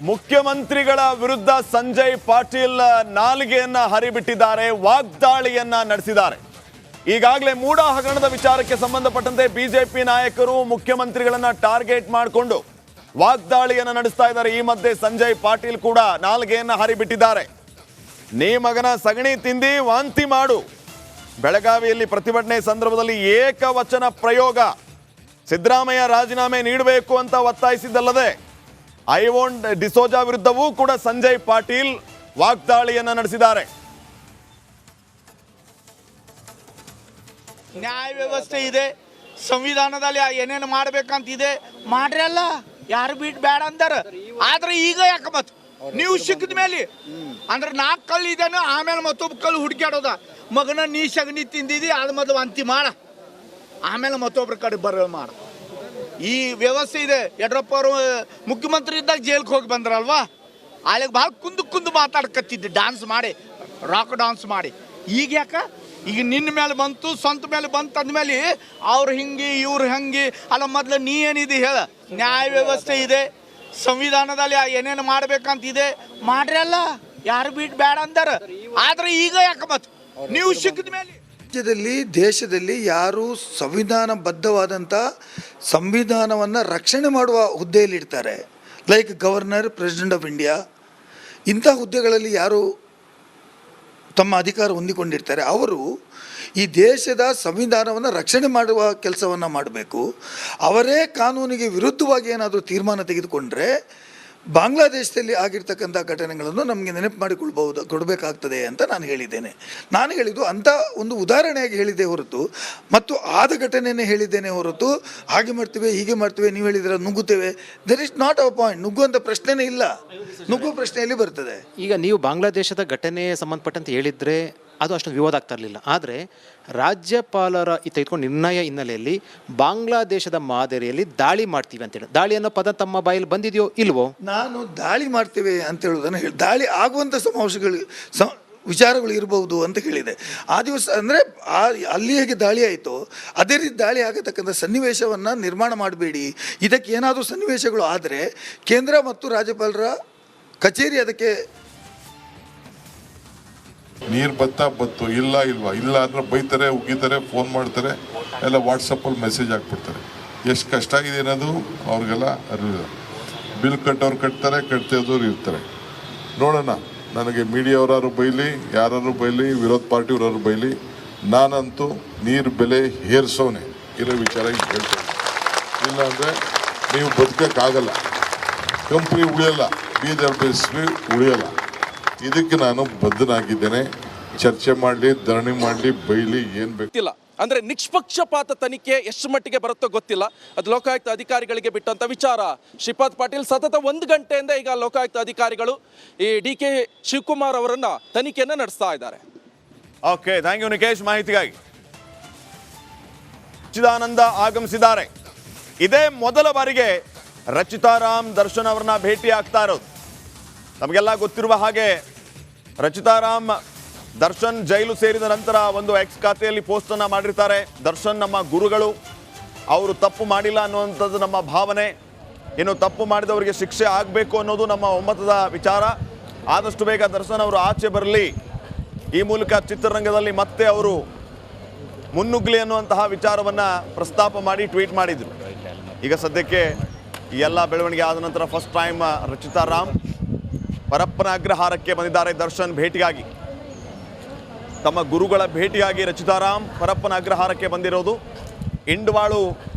ಮುಖ್ಯಮಂತ್ರಿಗಳ ವಿರುದ್ಧ ಸಂಜಯ್ ಪಾಟೀಲ್ ನಾಲಿಗೆಯನ್ನ ಹರಿಬಿಟ್ಟಿದ್ದಾರೆ, ವಾಗ್ದಾಳಿಯನ್ನ ನಡೆಸಿದ್ದಾರೆ. ಈಗಾಗಲೇ ಮೂಡ ಹಗರಣದ ವಿಚಾರಕ್ಕೆ ಸಂಬಂಧಪಟ್ಟಂತೆ ಬಿಜೆಪಿ ನಾಯಕರು ಮುಖ್ಯಮಂತ್ರಿಗಳನ್ನ ಟಾರ್ಗೆಟ್ ಮಾಡಿಕೊಂಡು ವಾಗ್ದಾಳಿಯನ್ನ ನಡೆಸ್ತಾ ಇದ್ದಾರೆ. ಈ ಮಧ್ಯೆ ಸಂಜಯ್ ಪಾಟೀಲ್ ಕೂಡ ನಾಲಿಗೆಯನ್ನ ಹರಿಬಿಟ್ಟಿದ್ದಾರೆ. ನೀ ಮಗನ ಸಗಣಿ ತಿಂದಿ ವಾಂತಿ ಮಾಡು. ಬೆಳಗಾವಿಯಲ್ಲಿ ಪ್ರತಿಭಟನೆ ಸಂದರ್ಭದಲ್ಲಿ ಏಕವಚನ ಪ್ರಯೋಗ. ಸಿದ್ದರಾಮಯ್ಯ ರಾಜೀನಾಮೆ ನೀಡಬೇಕು ಅಂತ ಒತ್ತಾಯಿಸಿದ್ದಲ್ಲದೆ ಐವೋನ್ ಡಿಸೋಜಾ ವಿರುದ್ಧವೂ ಕೂಡ ಸಂಜಯ್ ಪಾಟೀಲ್ ವಾಗ್ದಾಳಿಯನ್ನ ನಡೆಸಿದ್ದಾರೆ. ನ್ಯಾಯ ವ್ಯವಸ್ಥೆ ಇದೆ, ಸಂವಿಧಾನದಲ್ಲಿ ಏನೇನು ಮಾಡ್ಬೇಕಂತಿದೆ ಮಾಡ್ರಿ ಅಲ್ಲ, ಯಾರು ಬಿಟ್ಟು ಬೇಡ ಅಂದಾರ. ಆದ್ರೆ ಈಗ ಯಾಕೆ ಮತ್ ನೀವು ಸಿಕ್ಕಿದ ಮೇಲೆ ಅಂದ್ರೆ 4 ಕಲ್ಲು ಇದೇನು, ಆಮೇಲೆ ಮತ್ತೊಬ್ಬ ಕಲ್ಲು ಹುಡುಕ್ಯಾಡೋದ. ಮಗನ ನೀ ಸಗಣಿ ತಿಂದಿದಿ, ಅದು ಮೊದಲು ಅಂತಿ ಮಾಡ, ಆಮೇಲೆ ಮತ್ತೊಬ್ಬರ ಕಡೆ ಬರೋ ಮಾಡ. ಈ ವ್ಯವಸ್ಥೆ ಇದೆ. ಯಡಿಯೂರಪ್ಪ ಅವರು ಮುಖ್ಯಮಂತ್ರಿ ಇದ್ದಾಗ ಜೈಲ್ಗೆ ಹೋಗಿ ಬಂದ್ರಲ್ವಾ, ಆಳಿಗೆ ಭಾಳ ಕುಂದು ಮಾತಾಡ್ಕತ್ತಿದ್ದೆ, ಡಾನ್ಸ್ ಮಾಡಿ, ರಾಕ್ ಡಾನ್ಸ್ ಮಾಡಿ. ಈಗ ಯಾಕೆ ಈಗ ನಿನ್ನ ಮೇಲೆ ಬಂತು, ಸ್ವಂತ ಮೇಲೆ ಬಂತು ಅಂದಮೇಲೆ ಅವ್ರು ಹಿಂಗೆ ಇವ್ರು ಹಂಗೆ ಅಲ್ಲ. ಮೊದಲು ನೀ ಏನಿದೆ ಹೇಳ, ನ್ಯಾಯ ವ್ಯವಸ್ಥೆ ಇದೆ, ಸಂವಿಧಾನದಲ್ಲಿ ಏನೇನು ಮಾಡ್ಬೇಕಂತಿದೆ ಮಾಡ್ರಿ ಅಲ್ಲ, ಯಾರು ಬಿಟ್ಟು ಬೇಡ ಅಂದಾರ. ಆದ್ರೆ ಈಗ ಯಾಕೆ ಮತ್ ನೀವು ಸಿಕ್ಕಿದ ಮೇಲೆ ದೇಶದಲ್ಲಿ ಯಾರು ಸಂವಿಧಾನಬದ್ಧವಾದಂಥ ಸಂವಿಧಾನವನ್ನು ರಕ್ಷಣೆ ಮಾಡುವ ಹುದ್ದೆಯಲ್ಲಿ ಇರ್ತಾರೆ, like governor, president of India, ಇಂಥ ಹುದ್ದೆಗಳಲ್ಲಿ ಯಾರು ತಮ್ಮ ಅಧಿಕಾರ ಹೊಂದಿಕೊಂಡಿರ್ತಾರೆ ಅವರು ಈ ದೇಶದ ಸಂವಿಧಾನವನ್ನು ರಕ್ಷಣೆ ಮಾಡುವ ಕೆಲಸವನ್ನು ಮಾಡಬೇಕು. ಅವರೇ ಕಾನೂನಿಗೆ ವಿರುದ್ಧವಾಗಿ ಏನಾದರೂ ತೀರ್ಮಾನ ತೆಗೆದುಕೊಂಡ್ರೆ ಬಾಂಗ್ಲಾದೇಶದಲ್ಲಿ ಆಗಿರ್ತಕ್ಕಂಥ ಘಟನೆಗಳನ್ನು ನಮಗೆ ನೆನಪು ಕೊಡಬೇಕಾಗ್ತದೆ ಅಂತ ನಾನು ಹೇಳಿದ್ದೇನೆ. ನಾನು ಹೇಳಿದ್ದು ಅಂಥ ಒಂದು ಉದಾಹರಣೆಯಾಗಿ ಹೇಳಿದ್ದೆ ಹೊರತು, ಮತ್ತು ಆದ ಘಟನೆಯೇ ಹೇಳಿದ್ದೇನೆ ಹೊರತು ಹಾಗೆ ಮಾಡ್ತೇವೆ ಹೀಗೆ ಮಾಡ್ತೇವೆ ನೀವು ಹೇಳಿದ್ರೆ ನುಗ್ಗುತ್ತೇವೆ, there is not our point. ನುಗ್ಗುವಂಥ ಪ್ರಶ್ನೆನೇ ಇಲ್ಲ, ನುಗ್ಗುವ ಪ್ರಶ್ನೆಯಲ್ಲಿ ಬರ್ತದೆ. ಈಗ ನೀವು ಬಾಂಗ್ಲಾದೇಶದ ಘಟನೆ ಸಂಬಂಧಪಟ್ಟಂತೆ ಹೇಳಿದರೆ ಅದು ಅಷ್ಟೊಂದು ವಿವಾದ ಆಗ್ತಾ ಇರಲಿಲ್ಲ. ಆದರೆ ರಾಜ್ಯಪಾಲರ ತೆಗೆದುಕೊಂಡು ನಿರ್ಣಯ ಹಿನ್ನೆಲೆಯಲ್ಲಿ ಬಾಂಗ್ಲಾದೇಶದ ಮಾದರಿಯಲ್ಲಿ ದಾಳಿ ಮಾಡ್ತೀವಿ ಅಂತೇಳಿ, ದಾಳಿ ಅನ್ನೋ ಪದ ತಮ್ಮ ಬಾಯಲ್ಲಿ ಬಂದಿದೆಯೋ ಇಲ್ವೋ? ನಾನು ದಾಳಿ ಮಾಡ್ತೇವೆ ಅಂತ ಹೇಳೋದನ್ನು ದಾಳಿ ಆಗುವಂಥ ವಿಚಾರಗಳು ಇರಬಹುದು ಅಂತ ಹೇಳಿದೆ. ಆ ದಿವಸ ಅಂದರೆ ಅಲ್ಲಿ ಹೇಗೆ ದಾಳಿ ಆಯಿತೋ ಅದೇ ರೀತಿ ದಾಳಿ ಆಗತಕ್ಕಂಥ ಸನ್ನಿವೇಶವನ್ನು ನಿರ್ಮಾಣ ಮಾಡಬೇಡಿ. ಇದಕ್ಕೆ ಏನಾದರೂ ಸನ್ನಿವೇಶಗಳು ಆದರೆ ಕೇಂದ್ರ ಮತ್ತು ರಾಜ್ಯಪಾಲರ ಕಚೇರಿ ಅದಕ್ಕೆ ನೀರು ಬತ್ತು ಇಲ್ಲ ಅಂದ್ರೆ ಬೈತಾರೆ, ಉಗಿತಾರೆ, ಫೋನ್ ಮಾಡ್ತಾರೆ, ಎಲ್ಲ ವಾಟ್ಸಪ್ಪಲ್ಲಿ ಮೆಸೇಜ್ ಹಾಕ್ಬಿಡ್ತಾರೆ. ಎಷ್ಟು ಕಷ್ಟ ಆಗಿದೆ ಅನ್ನೋದು ಅವ್ರಿಗೆಲ್ಲ ಅರಿವಿದೆ. ಬಿಲ್ ಕಟ್ಟೋರು ಕಟ್ತಾರೆ, ಕಟ್ತಿದ್ದವ್ರು ಇರ್ತಾರೆ. ನೋಡೋಣ, ನನಗೆ ಮೀಡಿಯಾವ್ರಾರು ಬೈಲಿ, ಯಾರು ಬೈಲಿ, ವಿರೋಧ ಪಾರ್ಟಿಯವ್ರಾರು ಬೈಲಿ, ನಾನಂತೂ ನೀರು ಬೆಲೆ ಹೇರಿಸೋನೆ ಇರೋ ವಿಚಾರ ಹೇಳ್ತೇನೆ. ಇಲ್ಲಾಂದರೆ ನೀವು ಬದುಕೋಕ್ಕಾಗಲ್ಲ, ಕಂಪ್ನಿ ಉಳಿಯಲ್ಲ, ಬೀದರ್ ಬೇಸ್ವಿ ಉಳಿಯಲ್ಲ. ಇದಕ್ಕೆ ನಾನು ಬದ್ಧನಾಗಿದ್ದೇನೆ. ಚರ್ಚೆ ಮಾಡಲಿ, ಧರಣಿ ಮಾಡಲಿ, ಬೈಲಿ, ಏನು ಬೇಕಿಲ್ಲ. ಅಂದ್ರೆ ನಿಷ್ಪಕ್ಷಪಾತ ತನಿಖೆ ಎಷ್ಟು ಮಟ್ಟಿಗೆ ಬರುತ್ತೋ ಗೊತ್ತಿಲ್ಲ. ಅದು ಲೋಕಾಯುಕ್ತ ಅಧಿಕಾರಿಗಳಿಗೆ ಬಿಟ್ಟಂತ ವಿಚಾರ. ಶ್ರೀಪಾದ್ ಪಾಟೀಲ್ ಸತತ 1 ಗಂಟೆಯಿಂದ ಈಗ ಲೋಕಾಯುಕ್ತ ಅಧಿಕಾರಿಗಳು ಈ DK ಶಿವಕುಮಾರ್ ಅವರನ್ನ ತನಿಖೆಯನ್ನ ನಡೆಸ್ತಾ ಇದ್ದಾರೆ. ಓಕೆ, ಥ್ಯಾಂಕ್ ಯು ನಿಕೇಶ್ ಮಾಹಿತಿಗಾಗಿ. ಸಚ್ಚಿದಾನಂದ ಆಗಮಿಸಿದ್ದಾರೆ. ಇದೇ ಮೊದಲ ಬಾರಿಗೆ ರಚಿತಾ ರಾಮ್ ದರ್ಶನ್ ಅವರನ್ನ ಭೇಟಿ ಆಗ್ತಾ ಇರೋದು. ನಮಗೆಲ್ಲ ಗೊತ್ತಿರುವ ಹಾಗೆ ರಚಿತಾ ರಾಮ್ ದರ್ಶನ್ ಜೈಲು ಸೇರಿದ ನಂತರ ಒಂದು ಎಕ್ಸ್ ಖಾತೆಯಲ್ಲಿ ಪೋಸ್ಟನ್ನು ಮಾಡಿರ್ತಾರೆ. ದರ್ಶನ್ ನಮ್ಮ ಗುರುಗಳು, ಅವರು ತಪ್ಪು ಮಾಡಿಲ್ಲ ಅನ್ನುವಂಥದ್ದು ನಮ್ಮ ಭಾವನೆ. ಇನ್ನು ತಪ್ಪು ಮಾಡಿದವರಿಗೆ ಶಿಕ್ಷೆ ಆಗಬೇಕು ಅನ್ನೋದು ನಮ್ಮ ಒಮ್ಮತದ ವಿಚಾರ. ಆದಷ್ಟು ಬೇಗ ದರ್ಶನ್ ಅವರು ಆಚೆ ಬರಲಿ, ಈ ಮೂಲಕ ಚಿತ್ರರಂಗದಲ್ಲಿ ಮತ್ತೆ ಅವರು ಮುನ್ನುಗ್ಗಲಿ ಅನ್ನುವಂತಹ ವಿಚಾರವನ್ನು ಪ್ರಸ್ತಾಪ ಮಾಡಿ ಟ್ವೀಟ್ ಮಾಡಿದರು. ಈಗ ಸದ್ಯಕ್ಕೆ ಈ ಎಲ್ಲ ಬೆಳವಣಿಗೆ ಆದ ನಂತರ ಫಸ್ಟ್ ಟೈಮ್ ರಚಿತಾ ರಾಮ್ ಪರಪ್ಪನ ಅಗ್ರಹಾರಕ್ಕೆ ಬಂದಿದ್ದಾರೆ ದರ್ಶನ್ ಭೇಟಿಗಾಗಿ. ತಮ್ಮ ಗುರುಗಳ ಭೇಟಿಯಾಗಿ ರಚಿತಾ ರಾಮ್ ಪರಪ್ಪನ ಅಗ್ರಹಾರಕ್ಕೆ ಬಂದಿರೋದು. ಇಂಡವಾಳು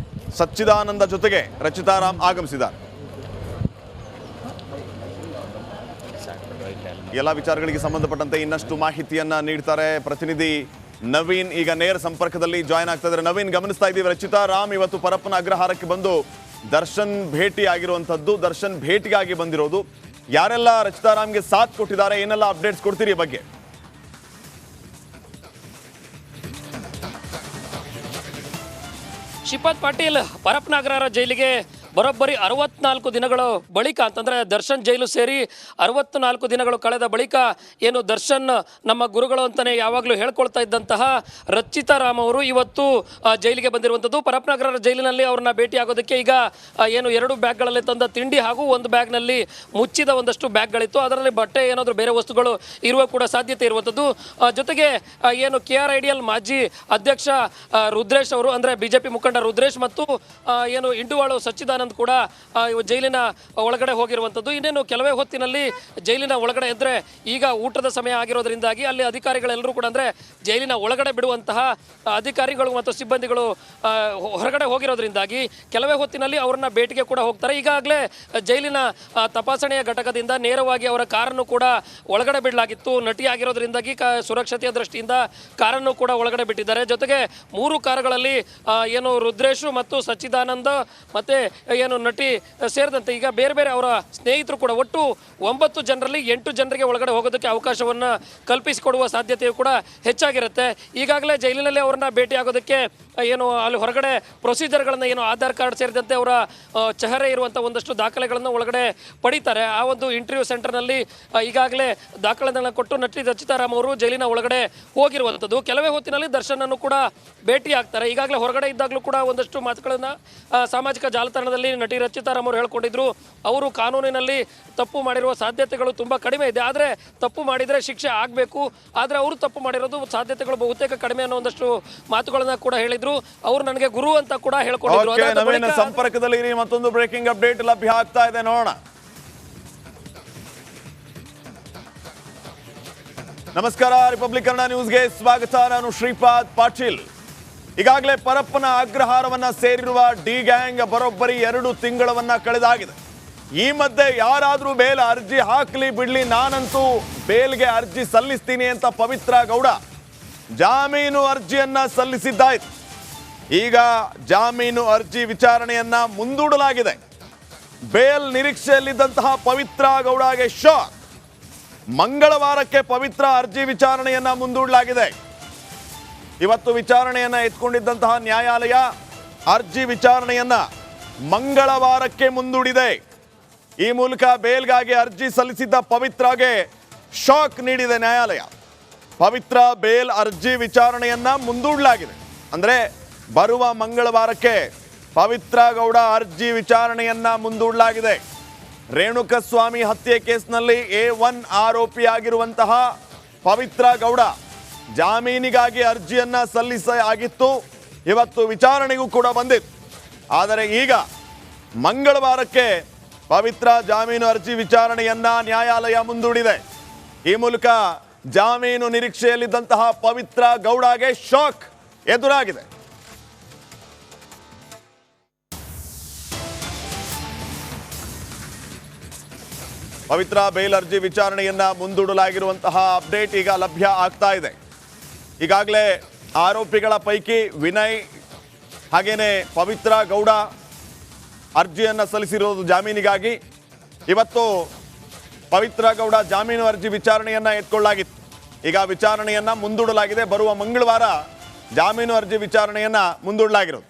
ಸಚ್ಚಿದಾನಂದ ಜೊತೆಗೆ ರಚಿತಾ ರಾಮ್ ಆಗಮಿಸಿದ್ದಾರೆ. ಎಲ್ಲ ವಿಚಾರಗಳಿಗೆ ಸಂಬಂಧಪಟ್ಟಂತೆ ಇನ್ನಷ್ಟು ಮಾಹಿತಿಯನ್ನ ನೀಡ್ತಾರೆ ಪ್ರತಿನಿಧಿ ನವೀನ್. ಈಗ ನೇರ ಸಂಪರ್ಕದಲ್ಲಿ ಜಾಯ್ನ್ ಆಗ್ತಾ ಇದ್ದಾರೆ. ನವೀನ್, ಗಮನಿಸ್ತಾ ಇದ್ದೀವಿ ರಚಿತಾ ರಾಮ್ ಇವತ್ತು ಪರಪ್ಪನ ಅಗ್ರಹಾರಕ್ಕೆ ಬಂದು ದರ್ಶನ್ ಭೇಟಿ ಆಗಿರುವಂಥದ್ದು, ದರ್ಶನ್ ಭೇಟಿಗಾಗಿ ಬಂದಿರೋದು. ಯಾರೆಲ್ಲ ರಚಿತಾ ರಾಮ್ಗೆ ಸಾಥ್ ಕೊಟ್ಟಿದ್ದಾರೆ, ಏನೆಲ್ಲ ಅಪ್ಡೇಟ್ಸ್ ಕೊಡ್ತೀರಿ ಈ ಬಗ್ಗೆ? ಶ್ರೀಪಾದ್ ಪಾಟೀಲ್ ಪರಪ್ಪನ ಅಗ್ರಹಾರ ಜೈಲಿಗೆ ಬರೋಬ್ಬರಿ 64 ದಿನಗಳ ಬಳಿಕ ಅಂತಂದರೆ ದರ್ಶನ್ ಜೈಲು ಸೇರಿ 64 ದಿನಗಳು ಕಳೆದ ಬಳಿಕ ಏನು ದರ್ಶನ್ ನಮ್ಮ ಗುರುಗಳು ಅಂತಲೇ ಯಾವಾಗಲೂ ಹೇಳ್ಕೊಳ್ತಾ ಇದ್ದಂತಹ ರಚಿತಾ ರಾಮ್ ಅವರು ಇವತ್ತು ಜೈಲಿಗೆ ಬಂದಿರುವಂಥದ್ದು. ಪರಪ್ಪನಗರ ಜೈಲಿನಲ್ಲಿ ಅವ್ರನ್ನ ಭೇಟಿ ಆಗೋದಕ್ಕೆ ಈಗ ಏನು 2 ಬ್ಯಾಗ್ಗಳಲ್ಲಿ ತಂದ ತಿಂಡಿ ಹಾಗೂ ಒಂದು ಬ್ಯಾಗ್ನಲ್ಲಿ ಮುಚ್ಚಿದ ಒಂದಷ್ಟು ಬ್ಯಾಗ್ಗಳಿತ್ತು. ಅದರಲ್ಲಿ ಬಟ್ಟೆ ಏನಾದರೂ ಬೇರೆ ವಸ್ತುಗಳು ಇರುವ ಕೂಡ ಸಾಧ್ಯತೆ ಇರುವಂಥದ್ದು. ಜೊತೆಗೆ ಏನು KRIDL ಮಾಜಿ ಅಧ್ಯಕ್ಷ ರುದ್ರೇಶ್ ಅವರು ಅಂದರೆ ಬಿಜೆಪಿ ಮುಖಂಡ ರುದ್ರೇಶ್ ಮತ್ತು ಏನು ಇಂಡುವಾಳು ಸಚ್ಚಿದಾನಂದ್ ಕೂಡ ಜೈಲಿನ ಒಳಗಡೆ ಹೋಗಿರುವಂಥದ್ದು. ಇನ್ನೇನು ಕೆಲವೇ ಹೊತ್ತಿನಲ್ಲಿ ಜೈಲಿನ ಒಳಗಡೆ ಇದ್ದರೆ ಈಗ ಊಟದ ಸಮಯ ಆಗಿರೋದ್ರಿಂದಾಗಿ ಅಲ್ಲಿ ಅಧಿಕಾರಿಗಳೆಲ್ಲರೂ ಕೂಡ ಅಂದರೆ ಜೈಲಿನ ಒಳಗಡೆ ಬಿಡುವಂತಹ ಅಧಿಕಾರಿಗಳು ಮತ್ತು ಸಿಬ್ಬಂದಿಗಳು ಹೊರಗಡೆ ಹೋಗಿರೋದ್ರಿಂದಾಗಿ ಕೆಲವೇ ಹೊತ್ತಿನಲ್ಲಿ ಅವರನ್ನ ಭೇಟಿಗೆ ಕೂಡ ಹೋಗ್ತಾರೆ. ಈಗಾಗಲೇ ಜೈಲಿನ ತಪಾಸಣೆಯ ಘಟಕದಿಂದ ನೇರವಾಗಿ ಅವರ ಕಾರನ್ನು ಕೂಡ ಒಳಗಡೆ ಬಿಡಲಾಗಿತ್ತು. ನಟಿ ಆಗಿರೋದ್ರಿಂದಾಗಿ ಸುರಕ್ಷತೆಯ ದೃಷ್ಟಿಯಿಂದ ಕಾರನ್ನು ಕೂಡ ಒಳಗಡೆ ಬಿಟ್ಟಿದ್ದಾರೆ. ಜೊತೆಗೆ 3 ಕಾರುಗಳಲ್ಲಿ ಏನು ರುದ್ರೇಶು ಮತ್ತು ಸಚ್ಚಿದಾನಂದ ಮತ್ತು ಏನು ನಟಿ ಸೇರಿದಂತೆ ಈಗ ಬೇರೆ ಬೇರೆ ಅವರ ಸ್ನೇಹಿತರು ಕೂಡ ಒಟ್ಟು 9 ಜನರಲ್ಲಿ 8 ಜನರಿಗೆ ಒಳಗಡೆ ಹೋಗೋದಕ್ಕೆ ಅವಕಾಶವನ್ನು ಕಲ್ಪಿಸಿಕೊಡುವ ಸಾಧ್ಯತೆಯು ಕೂಡ ಹೆಚ್ಚಾಗಿರುತ್ತೆ. ಈಗಾಗಲೇ ಜೈಲಿನಲ್ಲಿ ಅವರನ್ನ ಭೇಟಿ ಆಗೋದಕ್ಕೆ ಏನು ಅಲ್ಲಿ ಹೊರಗಡೆ ಪ್ರೊಸೀಜರ್ಗಳನ್ನು ಏನು ಆಧಾರ್ ಕಾರ್ಡ್ ಸೇರಿದಂತೆ ಅವರ ಚೆಹರೆ ಇರುವಂಥ ಒಂದಷ್ಟು ದಾಖಲೆಗಳನ್ನು ಒಳಗಡೆ ಪಡೀತಾರೆ. ಆ ಒಂದು ಇಂಟರ್ವ್ಯೂ ಸೆಂಟರ್ನಲ್ಲಿ ಈಗಾಗಲೇ ದಾಖಲೆಗಳನ್ನು ಕೊಟ್ಟು ನಟಿ ರಚಿತಾ ರಾಮ್ ಅವರು ಜೈಲಿನ ಒಳಗಡೆ ಹೋಗಿರುವಂಥದ್ದು. ಕೆಲವೇ ಹೊತ್ತಿನಲ್ಲಿ ದರ್ಶನನ್ನು ಕೂಡ ಭೇಟಿ ಆಗ್ತಾರೆ. ಈಗಾಗಲೇ ಹೊರಗಡೆ ಇದ್ದಾಗಲೂ ಕೂಡ ಒಂದಷ್ಟು ಮಾತುಗಳನ್ನು ಸಾಮಾಜಿಕ ಜಾಲತಾಣದಲ್ಲಿ ನಟಿ ರಚಿತಾ ರಾಮ್ ಅವರು ಹೇಳ್ಕೊಂಡಿದ್ರು. ಅವರು ಕಾನೂನಿನಲ್ಲಿ ತಪ್ಪು ಮಾಡಿರುವ ಸಾಧ್ಯತೆಗಳು ತುಂಬ ಕಡಿಮೆ ಇದೆ, ಆದರೆ ತಪ್ಪು ಮಾಡಿದರೆ ಶಿಕ್ಷೆ ಆಗಬೇಕು, ಆದರೆ ಅವರು ತಪ್ಪು ಮಾಡಿರೋದು ಸಾಧ್ಯತೆಗಳು ಬಹುತೇಕ ಕಡಿಮೆ ಅನ್ನೋ ಒಂದಷ್ಟು ಮಾತುಗಳನ್ನ ಕೂಡ ಹೇಳಿದ್ರು. ಅವರು ನನಗೆ ಗುರು ಅಂತ ಕೂಡ ಹೇಳ್ಕೊಂಡಿದ್ರು. ಸಂಪರ್ಕದಲ್ಲಿ ಮತ್ತೊಂದು ಬ್ರೇಕಿಂಗ್ ಅಪ್ಡೇಟ್ ಲಭ್ಯ ಆಗ್ತಾ ಇದೆ, ನೋಡೋಣ. ನಮಸ್ಕಾರ, ರಿಪಬ್ಲಿಕ್ ಕನ್ನಡ ನ್ಯೂಸ್ಗೆ ಸ್ವಾಗತ. ನಾನು ಶ್ರೀಪಾದ್ ಪಾಟೀಲ್. ಈಗಾಗಲೇ ಪರಪ್ಪನ ಅಗ್ರಹಾರವನ್ನ ಸೇರಿರುವ ಡಿ ಗ್ಯಾಂಗ್ ಬರೋಬ್ಬರಿ 2 ತಿಂಗಳವನ್ನ ಕಳೆದಾಗಿದೆ. ಈ ಮಧ್ಯೆ ಯಾರಾದ್ರೂ ಬೇಲ್ ಅರ್ಜಿ ಹಾಕ್ಲಿ ಬಿಡ್ಲಿ, ನಾನಂತೂ ಬೇಲ್ಗೆ ಅರ್ಜಿ ಸಲ್ಲಿಸ್ತೀನಿ ಅಂತ ಪವಿತ್ರ ಗೌಡ ಜಾಮೀನು ಅರ್ಜಿಯನ್ನ ಸಲ್ಲಿಸಿದ್ದಾಯ್ತು. ಈಗ ಜಾಮೀನು ಅರ್ಜಿ ವಿಚಾರಣೆಯನ್ನ ಮುಂದೂಡಲಾಗಿದೆ. ಬೇಲ್ ನಿರೀಕ್ಷೆಯಲ್ಲಿದ್ದಂತಹ ಪವಿತ್ರ ಗೌಡಗೆ ಶಾಕ್. ಮಂಗಳವಾರಕ್ಕೆ ಪವಿತ್ರ ಅರ್ಜಿ ವಿಚಾರಣೆಯನ್ನ ಮುಂದೂಡಲಾಗಿದೆ. ಇವತ್ತು ವಿಚಾರಣೆಯನ್ನ ಎತ್ಕೊಂಡಿದ್ದಂತಹ ನ್ಯಾಯಾಲಯ ಅರ್ಜಿ ವಿಚಾರಣೆಯನ್ನ ಮಂಗಳವಾರಕ್ಕೆ ಮುಂದೂಡಿದೆ. ಈ ಮೂಲಕ ಬೇಲ್ಗಾಗಿ ಅರ್ಜಿ ಸಲ್ಲಿಸಿದ್ದ ಪವಿತ್ರಗೆ ಶಾಕ್ ನೀಡಿದೆ ನ್ಯಾಯಾಲಯ. ಪವಿತ್ರ ಬೇಲ್ ಅರ್ಜಿ ವಿಚಾರಣೆಯನ್ನ ಮುಂದೂಡಲಾಗಿದೆ. ಅಂದರೆ ಬರುವ ಮಂಗಳವಾರಕ್ಕೆ ಪವಿತ್ರ ಗೌಡ ಅರ್ಜಿ ವಿಚಾರಣೆಯನ್ನ ಮುಂದೂಡಲಾಗಿದೆ. ರೇಣುಕಸ್ವಾಮಿ ಹತ್ಯೆ ಕೇಸ್ನಲ್ಲಿ A1 ಆರೋಪಿಯಾಗಿರುವಂತಹ ಪವಿತ್ರ ಗೌಡ ಜಾಮೀನಿಗಾಗಿ ಅರ್ಜಿಯನ್ನ ಸಲ್ಲಿಸಲಾಗಿತ್ತು. ಇವತ್ತು ವಿಚಾರಣೆಗೂ ಕೂಡ ಬಂದಿತ್ತು. ಆದರೆ ಈಗ ಮಂಗಳವಾರಕ್ಕೆ ಪವಿತ್ರ ಜಾಮೀನು ಅರ್ಜಿ ವಿಚಾರಣೆಯನ್ನ ನ್ಯಾಯಾಲಯ ಮುಂದೂಡಿದೆ. ಈ ಮೂಲಕ ಜಾಮೀನು ನಿರೀಕ್ಷೆಯಲ್ಲಿದ್ದಂತಹ ಪವಿತ್ರ ಗೌಡಗೆ ಶಾಕ್ ಎದುರಾಗಿದೆ. ಪವಿತ್ರ ಬೇಲ್ ಅರ್ಜಿ ವಿಚಾರಣೆಯನ್ನ ಮುಂದೂಡಲಾಗಿರುವಂತಹ ಅಪ್ಡೇಟ್ ಈಗ ಲಭ್ಯ ಆಗ್ತಾ ಇದೆ. ಈಗಾಗಲೇ ಆರೋಪಿಗಳ ಪೈಕಿ ವಿನಯ್ ಹಾಗೇನೆ ಪವಿತ್ರ ಗೌಡ ಅರ್ಜಿಯನ್ನು ಸಲ್ಲಿಸಿರೋದು ಜಾಮೀನಿಗಾಗಿ. ಇವತ್ತು ಪವಿತ್ರ ಗೌಡ ಜಾಮೀನು ಅರ್ಜಿ ವಿಚಾರಣೆಯನ್ನ ಎತ್ಕೊಳ್ಳಲಾಗಿತ್ತು. ಈಗ ವಿಚಾರಣೆಯನ್ನ ಮುಂದೂಡಲಾಗಿದೆ. ಬರುವ ಮಂಗಳವಾರ ಜಾಮೀನು ಅರ್ಜಿ ವಿಚಾರಣೆಯನ್ನ ಮುಂದೂಡಲಾಗಿರೋದು.